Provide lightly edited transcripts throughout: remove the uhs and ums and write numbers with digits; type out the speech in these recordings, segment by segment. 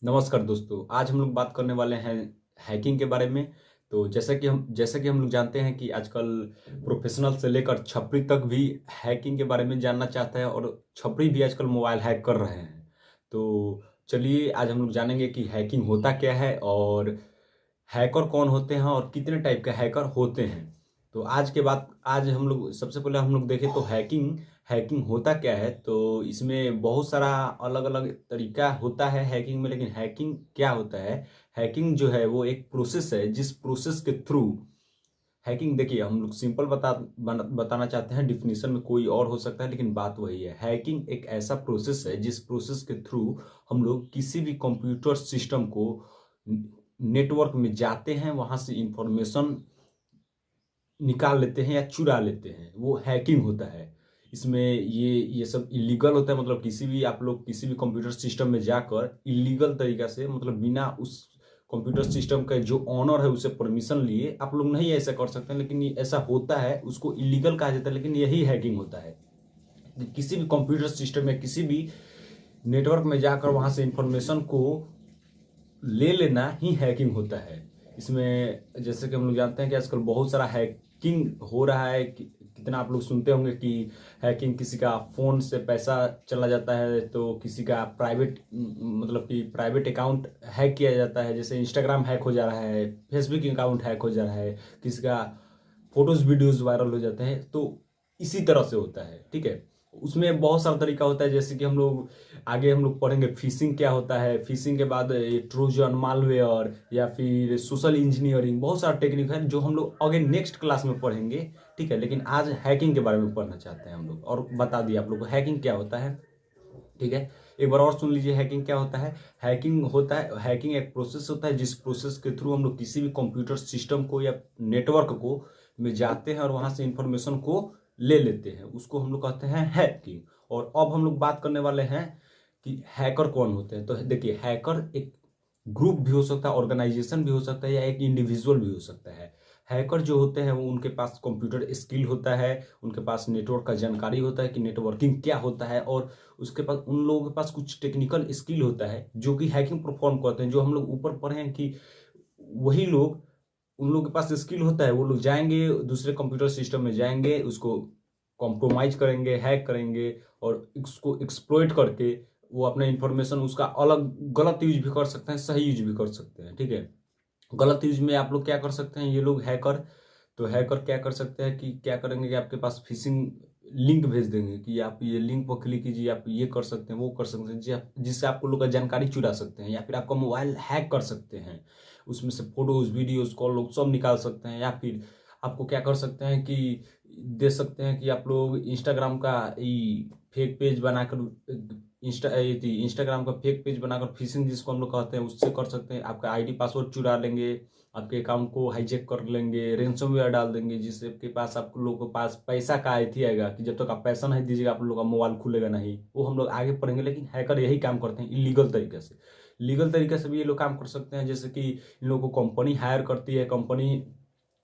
नमस्कार दोस्तों, आज हम लोग बात करने वाले हैं हैकिंग के बारे में। तो जैसा कि हम लोग जानते हैं कि आजकल प्रोफेशनल से लेकर छपरी तक भी हैकिंग के बारे में जानना चाहता है और छपरी भी आजकल मोबाइल हैक कर रहे हैं। तो चलिए आज हम लोग जानेंगे कि हैकिंग होता क्या है और हैकर कौन होते हैं और कितने टाइप के हैकर होते हैं। तो आज हम लोग सबसे पहले हम लोग देखें तो हैकिंग हैकिंग होता क्या है। तो इसमें बहुत सारा अलग अलग तरीका होता है हैकिंग में, लेकिन हैकिंग क्या होता है। हैकिंग जो है वो एक प्रोसेस है जिस प्रोसेस के थ्रू हैकिंग, देखिए हम लोग सिंपल बताना चाहते हैं, डिफिनीशन में कोई और हो सकता है लेकिन बात वही है। हैकिंग एक ऐसा प्रोसेस है जिस प्रोसेस के थ्रू हम लोग किसी भी कंप्यूटर सिस्टम को नेटवर्क में जाते हैं, वहां से इंफॉर्मेशन निकाल लेते हैं या चुरा लेते हैं, वो हैकिंग होता है। इसमें ये सब इलीगल होता है, मतलब किसी भी आप लोग किसी भी कंप्यूटर सिस्टम में जाकर इलीगल तरीका से, मतलब बिना उस कंप्यूटर सिस्टम का जो ऑनर है उसे परमिशन लिए आप लोग नहीं ऐसा कर सकते हैं, लेकिन ये ऐसा होता है, उसको इलीगल कहा जाता है, लेकिन यही हैकिंग होता है। किसी भी कंप्यूटर सिस्टम या किसी भी नेटवर्क में जाकर वहां से इंफॉर्मेशन को ले लेना ही हैकिंग होता है। इसमें जैसे कि हम लोग जानते हैं कि आजकल बहुत सारा हैकिंग हो रहा है कितना आप लोग सुनते होंगे कि हैकिंग, किसी का फोन से पैसा चला जाता है, तो किसी का प्राइवेट मतलब कि प्राइवेट अकाउंट हैक किया जाता है, जैसे इंस्टाग्राम हैक हो जा रहा है, फेसबुक अकाउंट हैक हो जा रहा है, किसी का फोटोज वीडियोज वायरल हो जाते हैं। तो इसी तरह से होता है, ठीक है। उसमें बहुत सारा तरीका होता है, जैसे कि आगे हम लोग पढ़ेंगे फिशिंग क्या होता है, फिशिंग के बाद ट्रोजन मालवेयर या फिर सोशल इंजीनियरिंग, बहुत सारा टेक्निक है जो हम लोग आगे नेक्स्ट क्लास में पढ़ेंगे, ठीक है। लेकिन आज हैकिंग के बारे में पढ़ना चाहते हैं हम लोग, और बता दिया आप लोग को हैकिंग क्या होता है, ठीक है। एक बार और सुन लीजिए हैकिंग क्या होता है। हैकिंग एक प्रोसेस होता है जिस प्रोसेस के थ्रू हम लोग किसी भी कंप्यूटर सिस्टम को या नेटवर्क को में जाते हैं और वहां से इंफॉर्मेशन को ले लेते हैं, उसको हम लोग कहते हैं हैकिंग। और अब हम लोग बात करने वाले हैं कि हैकर कौन होते हैं। तो देखिए, हैकर एक ग्रुप भी हो सकता है, ऑर्गेनाइजेशन भी हो सकता है, या एक इंडिविजुअल भी हो सकता है। हैकर जो होते हैं वो उनके पास कंप्यूटर स्किल होता है, उनके पास नेटवर्क का जानकारी होता है कि नेटवर्किंग क्या होता है, और उसके पास उन लोगों के पास कुछ टेक्निकल स्किल होता है जो कि हैकिंग परफॉर्म करते हैं। जो हम लोग ऊपर पढ़े हैं कि वही लोग, उन लोगों के पास स्किल होता है, वो लोग जाएंगे दूसरे कंप्यूटर सिस्टम में जाएंगे, उसको कॉम्प्रोमाइज करेंगे, हैक करेंगे, और उसको एक्सप्लॉइट करके वो अपना इंफॉर्मेशन उसका अलग गलत यूज भी कर सकते हैं, सही यूज भी कर सकते हैं, ठीक है। गलत यूज में आप लोग क्या कर सकते हैं, ये लोग हैकर, तो हैकर क्या कर सकते हैं कि क्या करेंगे कि आपके पास फिशिंग लिंक भेज देंगे कि आप ये लिंक पर क्लिक कीजिए, आप ये कर सकते हैं, वो कर सकते हैं, जिससे आपको लोग का जानकारी चुरा सकते हैं, या फिर आपका मोबाइल हैक कर सकते हैं, उसमें से फोटोज वीडियोज कॉल लोग सब निकाल सकते हैं। या फिर आपको क्या कर सकते हैं कि दे सकते हैं कि आप लोग इंस्टाग्राम का फेक पेज बनाकर इंस्टाग्राम का फेक पेज बनाकर फिशिंग जिसको हम लोग कहते हैं उससे कर सकते हैं, आपका आईडी पासवर्ड चुरा लेंगे, आपके अकाउंट को हाईजैक कर लेंगे, रेंसमवेयर डाल देंगे, जिससे के पास आप लोगों के पास पैसा का थी आएगा कि जब तक आप पैसा नहीं दीजिएगा आप लोग का मोबाइल खुलेगा नहीं। वो हम लोग आगे पढ़ेंगे, लेकिन हैकर यही काम करते हैं इलीगल तरीके से। लीगल तरीके से भी ये लोग काम कर सकते हैं, जैसे कि इन लोगों को कंपनी हायर करती है, कंपनी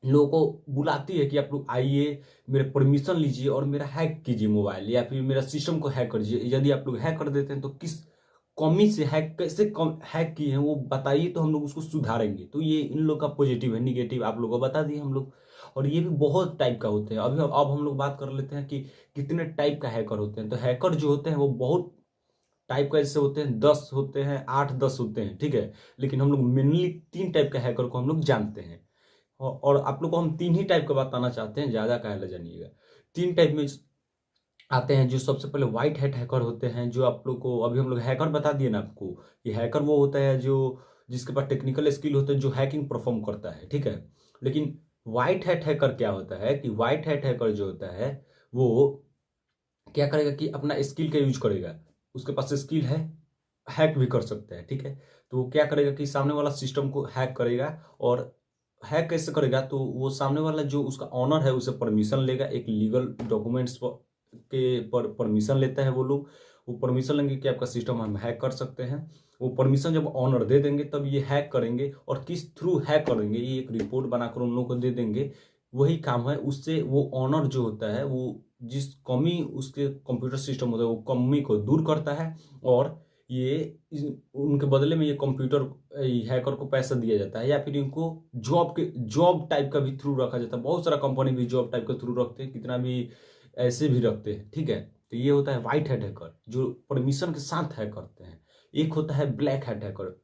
लोगों को बुलाती है कि आप लोग आइए, मेरे परमिशन लीजिए और मेरा हैक कीजिए मोबाइल, या फिर मेरा सिस्टम को हैक करिए। यदि आप लोग हैक कर देते हैं तो किस कमी से हैक, कैसे कम हैक किए हैं वो बताइए, तो हम लोग उसको सुधारेंगे। तो ये इन लोग का पॉजिटिव है, निगेटिव आप लोगों को बता दिए हम लोग। और ये भी बहुत टाइप का होते हैं। अभी अब हम लोग बात कर लेते हैं कि कितने टाइप का हैकर होते हैं। तो हैकर जो होते हैं वो बहुत टाइप का ऐसे होते हैं, 10 होते हैं, 8-10 होते हैं, ठीक है। लेकिन हम लोग मेनली 3 टाइप का हैकर को हम लोग जानते हैं, और आप लोग को हम 3 ही टाइप का बताना चाहते हैं, ज्यादा काहे जानिएगा। 3 टाइप में आते हैं। जो सबसे पहले व्हाइट हैट हैकर होते हैं, जो आप लोग को अभी हम लोग हैकर बता दिए ना आपको, ये हैकर वो होता है जो जिसके पास टेक्निकल स्किल होता है, जो हैकिंग परफॉर्म करता है, ठीक है। लेकिन व्हाइट हैट हैकर क्या होता है कि व्हाइट हैट हैकर जो होता है वो क्या करेगा कि अपना स्किल का यूज करेगा, उसके पास स्किल है, हैक भी कर सकता है, ठीक है। तो वो क्या करेगा कि सामने वाला सिस्टम को हैक करेगा, और हैक कैसे करेगा, तो वो सामने वाला जो उसका ऑनर है उसे परमिशन लेगा, एक लीगल डॉक्यूमेंट्स के पर परमिशन लेता है वो लोग। वो परमिशन लेंगे कि आपका सिस्टम हम हैक कर सकते हैं। वो परमिशन जब ऑनर दे देंगे तब ये हैक करेंगे, और किस थ्रू हैक करेंगे ये एक रिपोर्ट बनाकर उन लोगों को दे देंगे। वही काम है, उससे वो ऑनर जो होता है वो जिस कमी उसके कंप्यूटर सिस्टम होता है वो कमी को दूर करता है, और उनके बदले में ये कंप्यूटर हैकर को पैसा दिया जाता है, या फिर इनको जॉब टाइप का भी थ्रू रखा जाता है। बहुत सारा कंपनी भी जॉब टाइप का थ्रू रखते हैं, कितना भी ऐसे भी रखते हैं, ठीक है। तो ये होता है व्हाइट हैट हैकर जो परमिशन के साथ हैक करते हैं। एक होता है black hat hacker.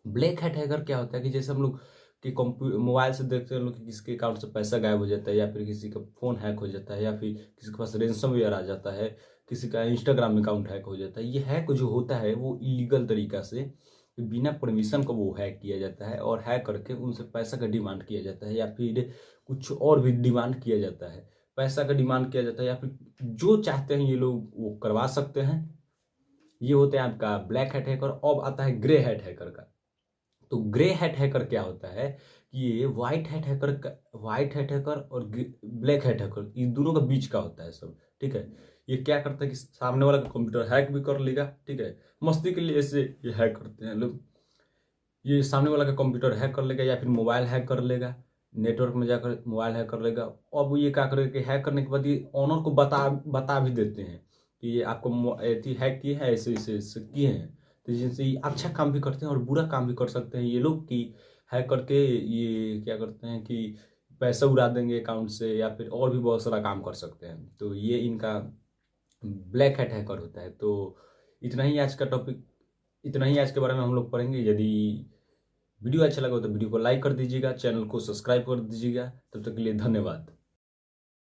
Black hat hacker क्या होता है कि जैसे हम लोग कि मोबाइल से देखते हैं लोग कि किसी के अकाउंट से पैसा गायब हो जाता है, या फिर किसी का फ़ोन हैक हो जाता है, या फिर किसी के पास रेंसमवेयर आ जाता है, किसी का इंस्टाग्राम अकाउंट हैक हो जाता है। ये हैक जो होता है वो इलीगल तरीका से बिना परमिशन को वो हैक किया जाता है, और हैक करके उनसे पैसा का डिमांड किया जाता है, या फिर कुछ और भी डिमांड किया जाता है। पैसा का डिमांड किया जाता है, या फिर जो चाहते हैं ये लोग वो करवा सकते हैं। ये होता है आपका ब्लैक हैट हैकर। अब आता है ग्रे हैट हैकर का। तो ग्रे हैट हैकर क्या होता है कि ये व्हाइट हैट हैकर और ब्लैक हैट हैकर इन दोनों का बीच का होता है सब, ठीक है। ये क्या करता है कि सामने वाला का कंप्यूटर हैक भी कर लेगा, ठीक है। मस्ती के लिए ऐसे ये हैक करते हैं लोग। ये सामने वाला का कंप्यूटर हैक कर लेगा, या फिर मोबाइल हैक कर लेगा, नेटवर्क में जाकर मोबाइल हैक कर लेगा। अब ये क्या करेगा कि हैक करने के बाद ये ऑनर को बता भी देते हैं कि ये आपको हैक किए हैं, ऐसे ऐसे ऐसे किए हैं। तो जिनसे ये अच्छा काम भी करते हैं और बुरा काम भी कर सकते हैं ये लोग, कि हैक करके ये क्या करते हैं कि पैसा उड़ा देंगे अकाउंट से, या फिर और भी बहुत सारा काम कर सकते हैं। तो ये इनका ब्लैक हैट हैकर होता है। तो इतना ही आज का टॉपिक, इतना ही आज के बारे में हम लोग पढ़ेंगे। यदि वीडियो अच्छा लगा हो तो वीडियो को लाइक कर दीजिएगा, चैनल को सब्सक्राइब कर दीजिएगा। तब तक के लिए धन्यवाद।